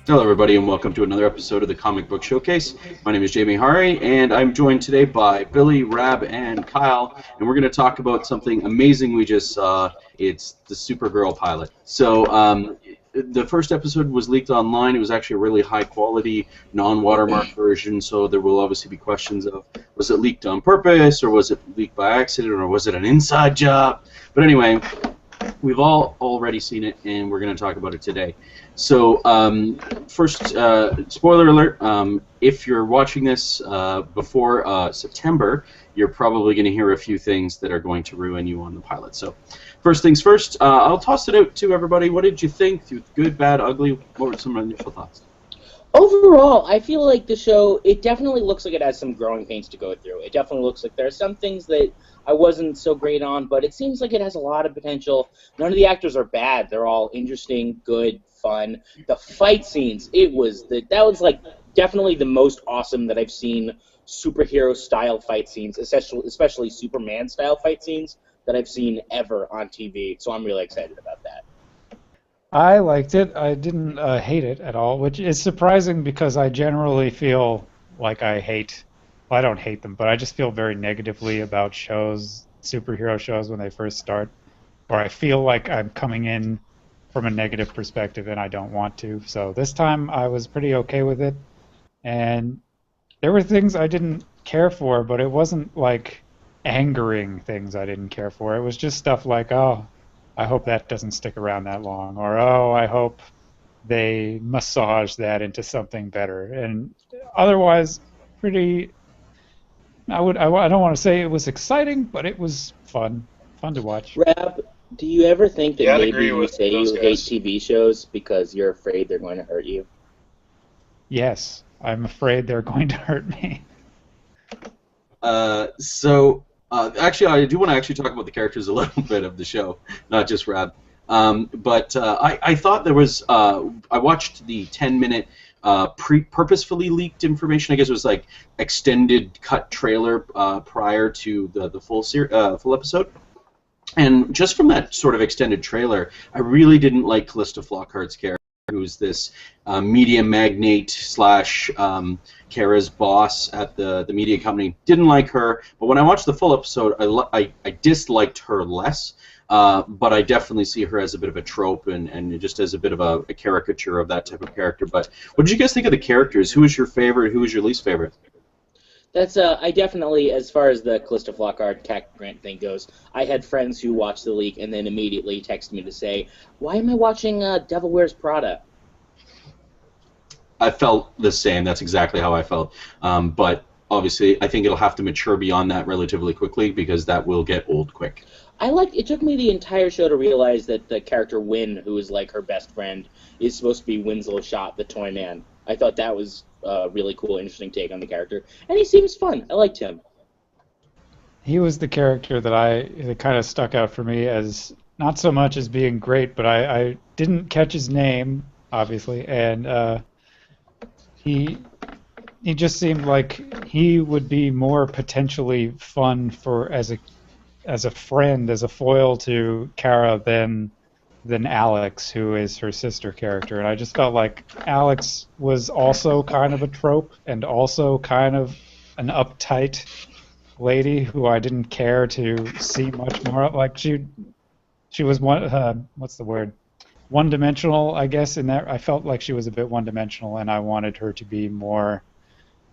Hello, everybody, and welcome to another episode of the Comic Book Showcase. My name is Jamie Hari, and I'm joined today by Billy, Rab, and Kyle, and we're going to talk about something amazing we just saw. It's the Supergirl pilot. So, the first episode was leaked online. It was actually a really high-quality, non-watermark version, so there will obviously be questions of, was it leaked on purpose, or was it leaked by accident, or was it an inside job? But anyway, we've all already seen it, and we're going to talk about it today. So, first, spoiler alert, if you're watching this before September, you're probably going to hear a few things that are going to ruin you on the pilot. So, first things first, I'll toss it out to everybody. What did you think? Good, bad, ugly? What were some initial thoughts? Overall, I feel like the show, it definitely looks like it has some growing pains to go through. It definitely looks like there are some things that I wasn't so great on, but it seems like it has a lot of potential. None of the actors are bad. They're all interesting, good, fun. The fight scenes, that was like definitely the most awesome that I've seen superhero-style fight scenes, especially Superman-style fight scenes that I've seen ever on TV. So I'm really excited about that. I liked it. I didn't hate it at all, which is surprising because I generally feel like I hate... Well, I don't hate them, but I just feel very negatively about shows, superhero shows, when they first start. Or I feel like I'm coming in from a negative perspective and I don't want to. So this time I was pretty okay with it. And there were things I didn't care for, but it wasn't like angering things I didn't care for. It was just stuff like, oh, I hope that doesn't stick around that long, or oh, I hope they massage that into something better. And otherwise, pretty. I don't want to say it was exciting, but it was fun to watch. Rab, do you ever think that maybe you say you hate guys. TV shoshows because you're afraid they're going to hurt you? Yes, I'm afraid they're going to hurt me. Actually, I do want to actually talk about the characters a little bit of the show, not just Rab. I thought there was. I watched the 10-minute purposefully leaked information. I guess it was like extended cut trailer prior to the full episode. And just from that sort of extended trailer, I really didn't like Callista Flockhart's character, who's this media magnate slash Kara's boss at the media company. Didn't like her, but when I watched the full episode, I disliked her less. But I definitely see her as a bit of a trope and just as a bit of a caricature of that type of character. But what did you guys think of the characters? Who was your favorite? Who was your least favorite? That's I definitely, as far as the Callista Flockhart Cat Grant thing goes, I had friends who watched the leak and then immediately texted me to say, "Why am I watching Devil Wears Prada?" I felt the same. That's exactly how I felt. But obviously, I think it'll have to mature beyond that relatively quickly because that will get old quick. It took me the entire show to realize that the character Win, who is like her best friend, is supposed to be Winslow Schott, the toy man. I thought that was a really cool, interesting take on the character. And he seems fun. I liked him. He was the character that kind of stuck out for me as not so much as being great, but I didn't catch his name, obviously, and he just seemed like he would be more potentially fun as a friend, as a foil to Kara than Alex, who is her sister character. And I just felt like Alex was also kind of a trope and also kind of an uptight lady who I didn't care to see much more. Like she was what's the word? One-dimensional, I guess. In that, I felt like she was a bit one-dimensional, and I wanted her to be more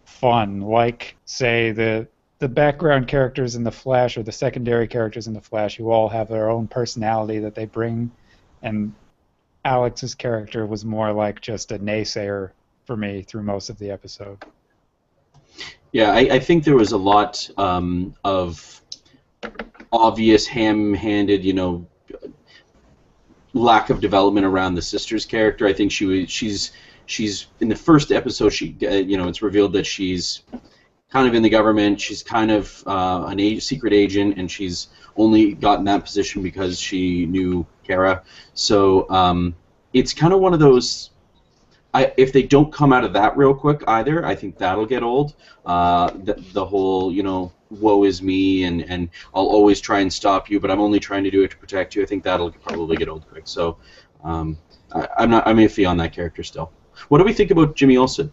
fun, like say the background characters in The Flash or the secondary characters in The Flash, who all have their own personality that they bring, and Alex's character was more like just a naysayer for me through most of the episode. Yeah, I think there was a lot of obvious ham-handed, lack of development around the sister's character. I think she's in the first episode. It's revealed that she's kind of in the government. She's kind of secret agent, and she's only gotten that position because she knew Kara. So it's kind of one of those. If they don't come out of that real quick either, I think that'll get old. The whole, woe is me, and I'll always try and stop you, but I'm only trying to do it to protect you. I think that'll probably get old quick. So I'm iffy on that character still. What do we think about Jimmy Olsen?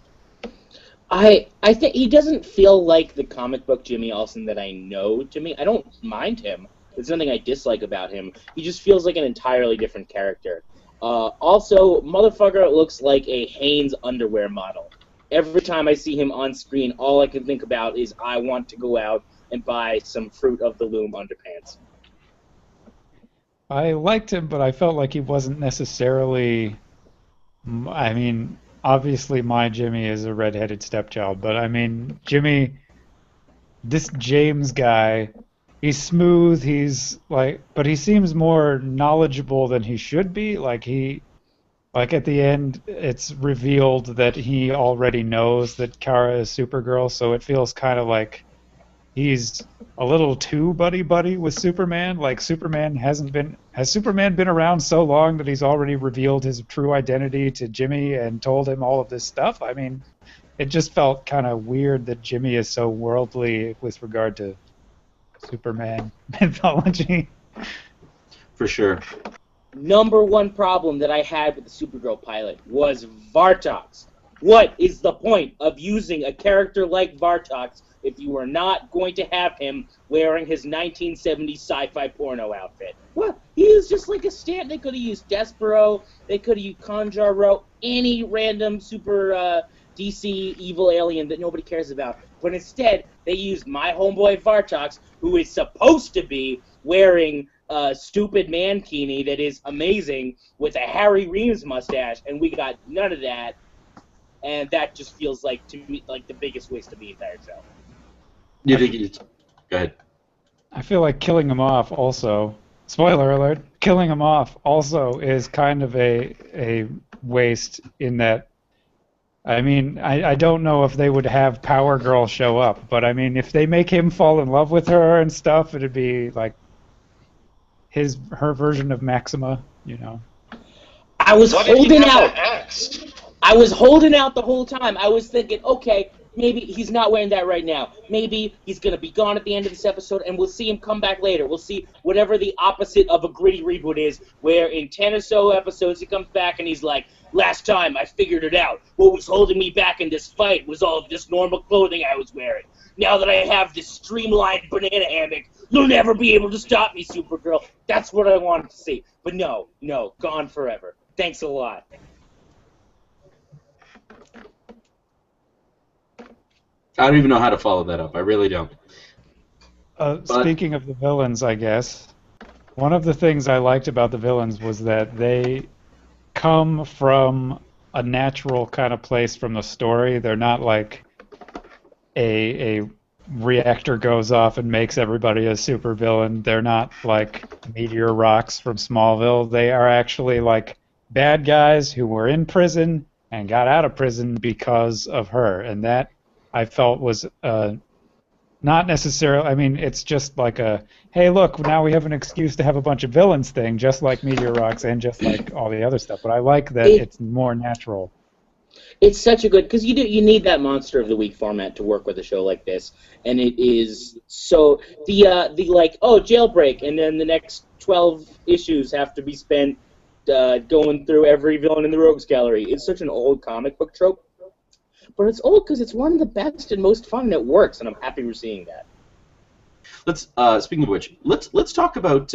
I think he doesn't feel like the comic book Jimmy Olsen that I know to me. I don't mind him. There's nothing I dislike about him. He just feels like an entirely different character. Also, motherfucker looks like a Hanes underwear model. Every time I see him on screen, all I can think about is I want to go out and buy some Fruit of the Loom underpants. I liked him, but I felt like he wasn't necessarily. I mean, obviously my Jimmy is a redheaded stepchild, but I mean, Jimmy, this James guy, he's smooth, he's like, but he seems more knowledgeable than he should be. Like at the end, it's revealed that he already knows that Kara is Supergirl, so it feels kind of like he's a little too buddy-buddy with Superman. Like has Superman been around so long that he's already revealed his true identity to Jimmy and told him all of this stuff? I mean, it just felt kind of weird that Jimmy is so worldly with regard to Superman mythology. For sure. Number one problem that I had with the Supergirl pilot was Vartox. What is the point of using a character like Vartox if you are not going to have him wearing his 1970s sci-fi porno outfit? What? He is just like a stand. They could have used Despero. They could have used Conjaro. Any random super DC evil alien that nobody cares about. But instead, they used my homeboy Vartox, who is supposed to be wearing a stupid mankini that is amazing with a Harry Reams mustache, and we got none of that. And that just feels like, to me, like the biggest waste of the entire show. You think he's... Go ahead. I feel like killing him off also, spoiler alert, killing him off also is kind of a waste in that, I mean, I don't know if they would have Power Girl show up, but I mean, if they make him fall in love with her and stuff, it'd be like her version of Maxima, you know. I was holding out. I was holding out the whole time. I was thinking, okay, maybe he's not wearing that right now. Maybe he's going to be gone at the end of this episode, and we'll see him come back later. We'll see whatever the opposite of a gritty reboot is, where in 10 or so episodes he comes back and he's like, last time I figured it out. What was holding me back in this fight was all of this normal clothing I was wearing. Now that I have this streamlined banana hammock, you'll never be able to stop me, Supergirl. That's what I wanted to see. But no, gone forever. Thanks a lot. I don't even know how to follow that up. I really don't. Speaking of the villains, I guess, one of the things I liked about the villains was that they come from a natural kind of place from the story. They're not like a reactor goes off and makes everybody a supervillain. They're not like Meteor Rocks from Smallville. They are actually like bad guys who were in prison and got out of prison because of her. And that, I felt, was not necessarily, I mean, it's just like a, hey, look, now we have an excuse to have a bunch of villains thing, just like Meteor Rocks and just like all the other stuff. But I like that it's more natural. It's such a good, because you need that Monster of the Week format to work with a show like this, and it is so, the like, oh, jailbreak, and then the next 12 issues have to be spent going through every villain in the Rogues Gallery. It's such an old comic book trope. But it's old because it's one of the best and most fun, and it works, and I'm happy we're seeing that. Let's speaking of which, let's talk about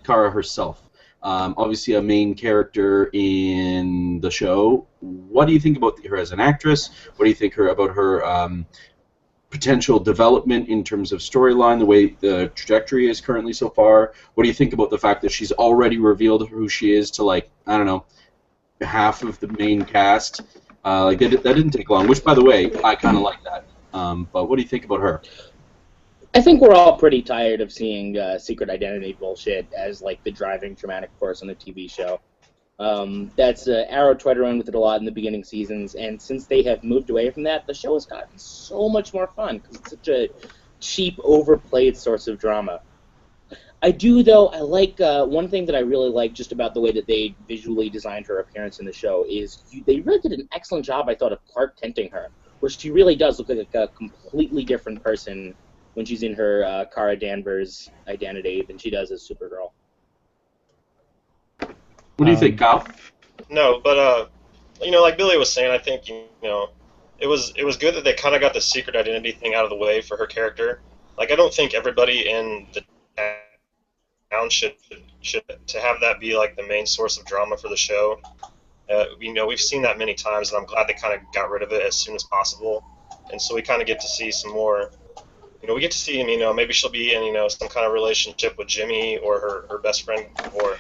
Kara herself. Obviously, a main character in the show. What do you think about her as an actress? What do you think about her potential development in terms of storyline, the way the trajectory is currently so far? What do you think about the fact that she's already revealed who she is to, like, I don't know, half of the main cast? Like that didn't take long, which, by the way, I kind of like that. But what do you think about her? I think we're all pretty tired of seeing secret identity bullshit as like the driving dramatic force on the TV show. That's Arrow tried to run with it a lot in the beginning seasons, and since they have moved away from that, the show has gotten so much more fun because it's such a cheap, overplayed source of drama. I do, though, I like, one thing that I really like just about the way that they visually designed her appearance in the show is they really did an excellent job, I thought, of Clark Kenting her, where she really does look like a completely different person when she's in her Kara Danvers identity than she does as Supergirl. What do you think, Kyle? No, but like Billy was saying, I think it was good that they kind of got the secret identity thing out of the way for her character. Like, I don't think everybody in the town should to have that be like the main source of drama for the show. We've seen that many times, and I'm glad they kind of got rid of it as soon as possible. And so we kind of get to see some more. We get to see, maybe she'll be in, some kind of relationship with Jimmy or her best friend, or,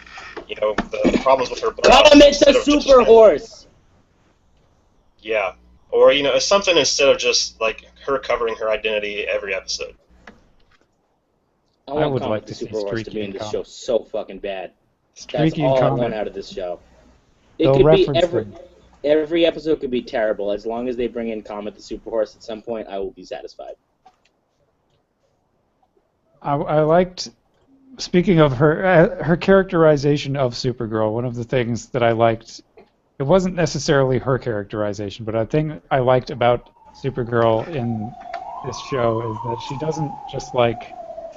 the problems with her boss. Call him it's a super horse! Yeah. Or, something instead of just, like, her covering her identity every episode. I would want like the to see super horse to Streaky be in and this Comet. show so fucking bad. That's Streaky all and I want Comet. out of this show. It They'll could be reference every them. every episode could be terrible. As long as they bring in Comet the super horse at some point, I will be satisfied. I liked, speaking of her characterization of Supergirl, one of the things that I liked, it wasn't necessarily her characterization, but a thing I liked about Supergirl in this show is that she doesn't just, like,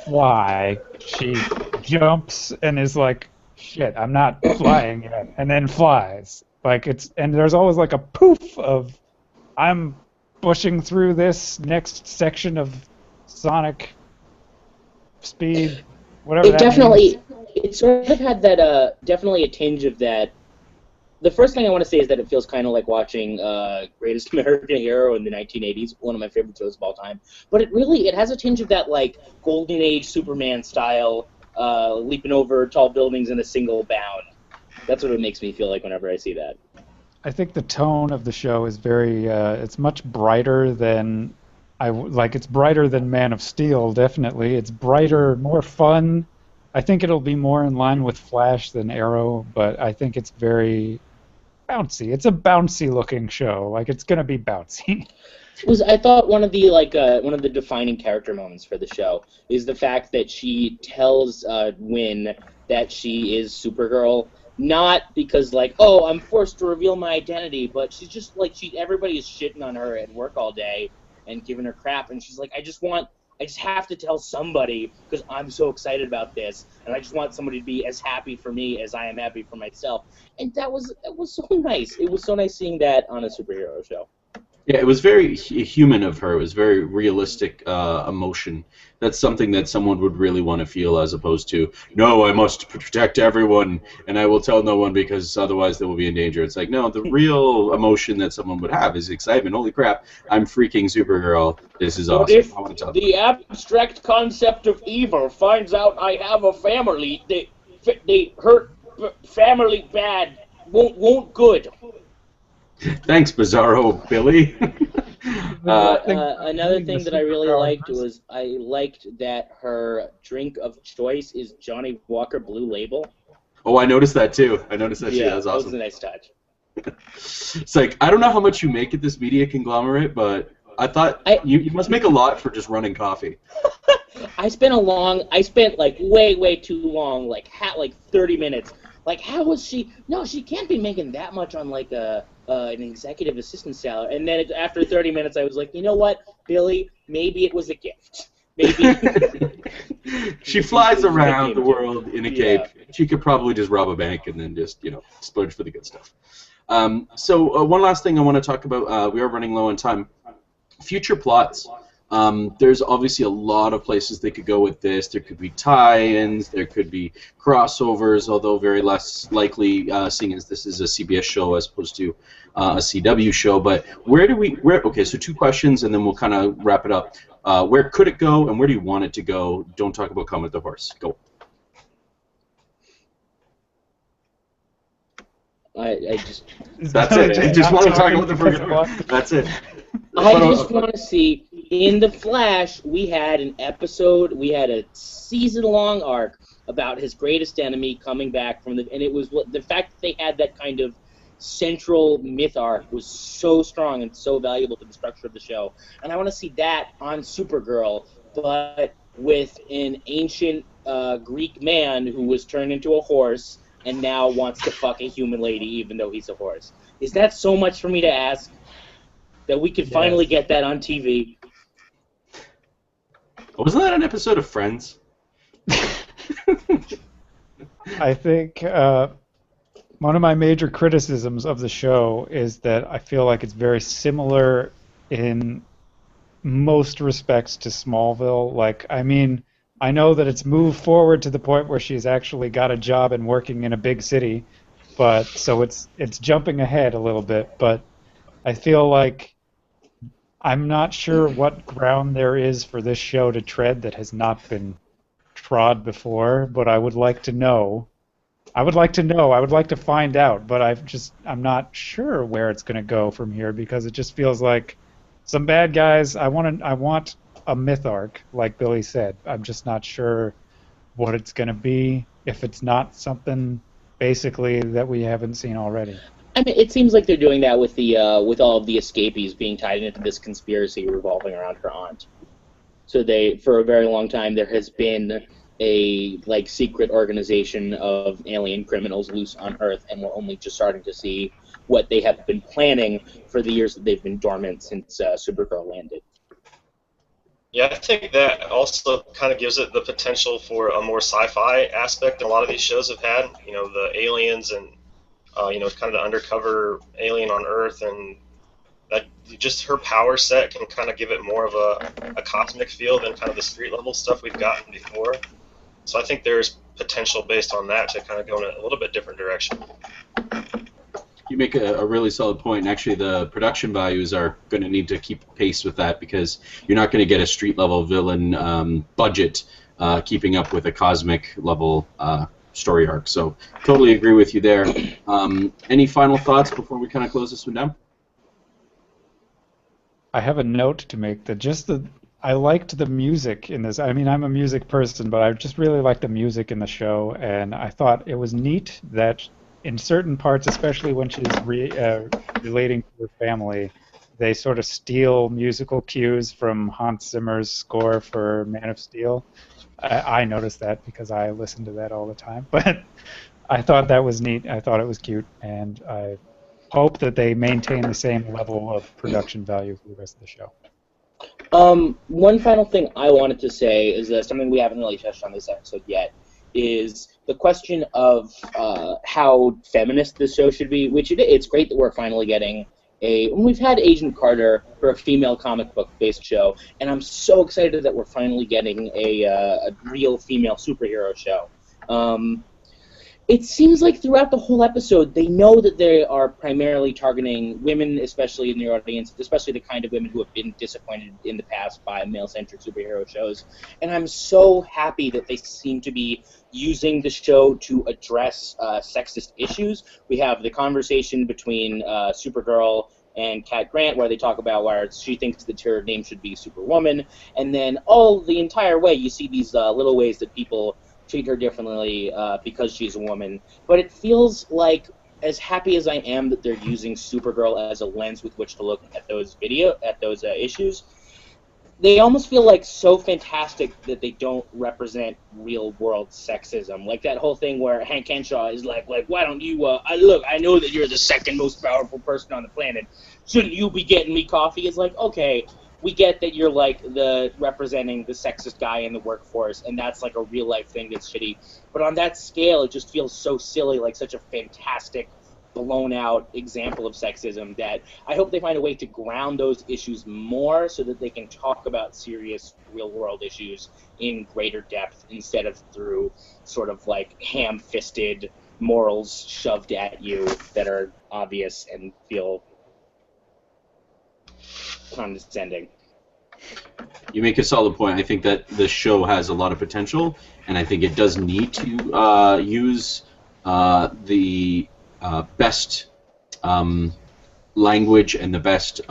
fly. She jumps and is like, shit, I'm not flying yet, and then flies. And there's always, like, a poof of, I'm pushing through this next section of sonic speed, whatever It that definitely, means. it sort of had that, definitely a tinge of that. The first thing I want to say is that it feels kind of like watching Greatest American Hero in the 1980s, one of my favorite shows of all time. But it has a tinge of that, like, Golden Age Superman style, leaping over tall buildings in a single bound. That's what it makes me feel like whenever I see that. I think the tone of the show is very, it's much brighter than, it's brighter than Man of Steel, definitely. It's brighter, more fun. I think it'll be more in line with Flash than Arrow, but I think it's very bouncy. It's a bouncy-looking show. Like, it's going to be bouncy. I thought one of the defining character moments for the show is the fact that she tells Wynn that she is Supergirl, not because like, oh, I'm forced to reveal my identity, but she's just like everybody is shitting on her at work all day and giving her crap, and she's like, I just have to tell somebody because I'm so excited about this, and I just want somebody to be as happy for me as I am happy for myself. And it was so nice. It was so nice seeing that on a superhero show. Yeah, it was very human of her. It was very realistic emotion. That's something that someone would really want to feel, as opposed to, no, I must protect everyone, and I will tell no one because otherwise they will be in danger. It's like, no, the real emotion that someone would have is excitement. Holy crap, I'm freaking Supergirl. This is But awesome. if I want to tell the abstract concept of evil finds out I have a family, they hurt family bad, won't good. Thanks, Bizarro Billy. Another thing that I really liked was I liked that her drink of choice is Johnny Walker Blue Label. Oh, I noticed that too. That too. That was that was awesome. a nice touch. It's like, I don't know how much you make at this media conglomerate, but I thought you must make a lot for just running coffee. I spent like way too long, like 30 minutes. Like, how was she? No, she can't be making that much on like an executive assistant salary. And then after 30 minutes, I was like, you know what, Billy? Maybe it was a gift. Maybe. She flies around the world in a cape. She could probably just rob a bank and then just splurge for the good stuff. So one last thing I want to talk about. We are running low on time. Future plots. There's obviously a lot of places they could go with this. There could be tie-ins, there could be crossovers, although very less likely, seeing as this is a CBS show as opposed to a CW show. But okay, so two questions, and then we'll kind of wrap it up. Where could it go, and where do you want it to go? Don't talk about Comet the Horse. Go. That's it. I just want to talk about the first. That's it. I just want to see, in The Flash, we had a season-long arc about his greatest enemy coming back from and it was the fact that they had that kind of central myth arc was so strong and so valuable to the structure of the show. And I want to see that on Supergirl, but with an ancient Greek man who was turned into a horse and now wants to fuck a human lady even though he's a horse. Is that so much for me to ask? That we could finally get that on TV. Wasn't that an episode of Friends? I think One of my major criticisms of the show is that I feel like it's very similar in most respects to Smallville. Like, I mean, I know that it's moved forward to the point where she's actually got a job and working in a big city, but so it's jumping ahead a little bit, but I feel like I'm not sure what ground there is for this show to tread that has not been trod before, but I would like to know. I would like to know. I would like to find out, but I'm not sure where it's going to go from here because it just feels like some bad guys. I want a myth arc, like Billy said. I'm just not sure what it's going to be if it's not something basically that we haven't seen already. I mean, it seems like they're doing that with the with all of the escapees being tied into this conspiracy revolving around her aunt. So for a very long time, there has been a like secret organization of alien criminals loose on Earth, and we're only just starting to see what they have been planning for the years that they've been dormant since Supergirl landed. Yeah, I think that also kind of gives it the potential for a more sci-fi aspect than a lot of these shows have had. You know, the aliens and kind of the undercover alien on Earth, and that just her power set can kind of give it more of a cosmic feel than kind of the street level stuff we've gotten before. So I think there's potential based on that to kind of go in a little bit different direction. You make a really solid point, and actually the production values are going to need to keep pace with that because you're not going to get a street-level villain budget keeping up with a cosmic-level story arc. So totally agree with you there. Any final thoughts before we kind of close this one down? I have a note to make I liked the music in this. I mean, I'm a music person, but I just really liked the music in the show, and I thought it was neat that in certain parts, especially when she's relating to her family, they sort of steal musical cues from Hans Zimmer's score for Man of Steel. I noticed that because I listen to that all the time, but I thought that was neat. I thought it was cute, and I hope that they maintain the same level of production value for the rest of the show. One final thing I wanted to say is that something we haven't really touched on this episode yet is the question of how feminist this show should be, which it's great that we're finally getting we've had Agent Carter for a female comic book based show, and I'm so excited that we're finally getting a real female superhero show. It seems like throughout the whole episode, they know that they are primarily targeting women, especially in the audience, especially the kind of women who have been disappointed in the past by male-centric superhero shows. And I'm so happy that they seem to be using the show to address sexist issues. We have the conversation between Supergirl and Cat Grant, where they talk about why she thinks that her name should be Superwoman, and then all the entire way you see these little ways that people treat her differently because she's a woman. But it feels like, as happy as I am that they're using Supergirl as a lens with which to look at those issues, they almost feel like so fantastic that they don't represent real-world sexism. Like that whole thing where Hank Henshaw is like, why don't you, look, I know that you're the second most powerful person on the planet. Shouldn't you be getting me coffee? It's like, okay, we get that you're like representing the sexist guy in the workforce, and that's like a real life thing that's shitty. But on that scale, it just feels so silly, like such a fantastic, blown out example of sexism that I hope they find a way to ground those issues more so that they can talk about serious real world issues in greater depth instead of through sort of like ham-fisted morals shoved at you that are obvious and feel condescending. You make a solid point. I think that the show has a lot of potential, and I think it does need to use the best language and the best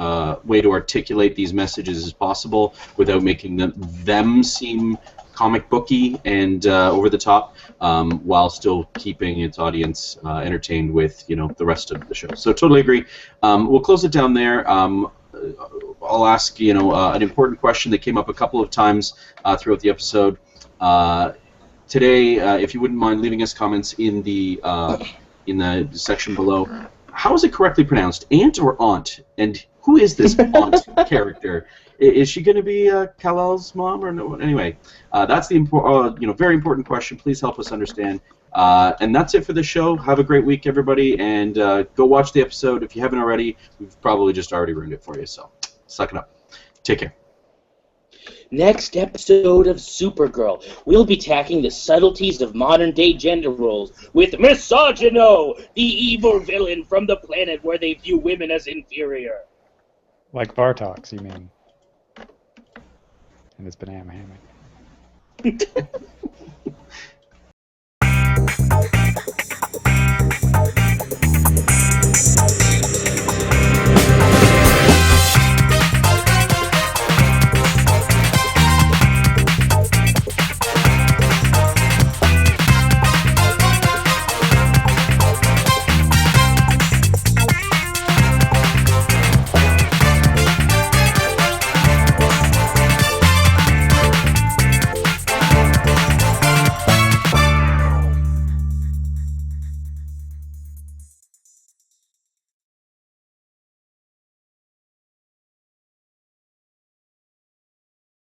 way to articulate these messages as possible without making them seem comic booky and over the top, while still keeping its audience entertained with the rest of the show. So totally agree. We'll close it down there. I'll ask an important question that came up a couple of times throughout the episode today. If you wouldn't mind leaving us comments in the section below. How is it correctly pronounced, aunt or aunt? And who is this aunt character? Is she going to be Kal-El's mom or no? Anyway, that's the very important question. Please help us understand. And that's it for the show. Have a great week, everybody, and go watch the episode if you haven't already. We've probably just already ruined it for you, so suck it up. Take care. Next episode of Supergirl, we'll be tackling the subtleties of modern-day gender roles with Misogyno, the evil villain from the planet where they view women as inferior. Like Bartox, you mean? And his banana hammock.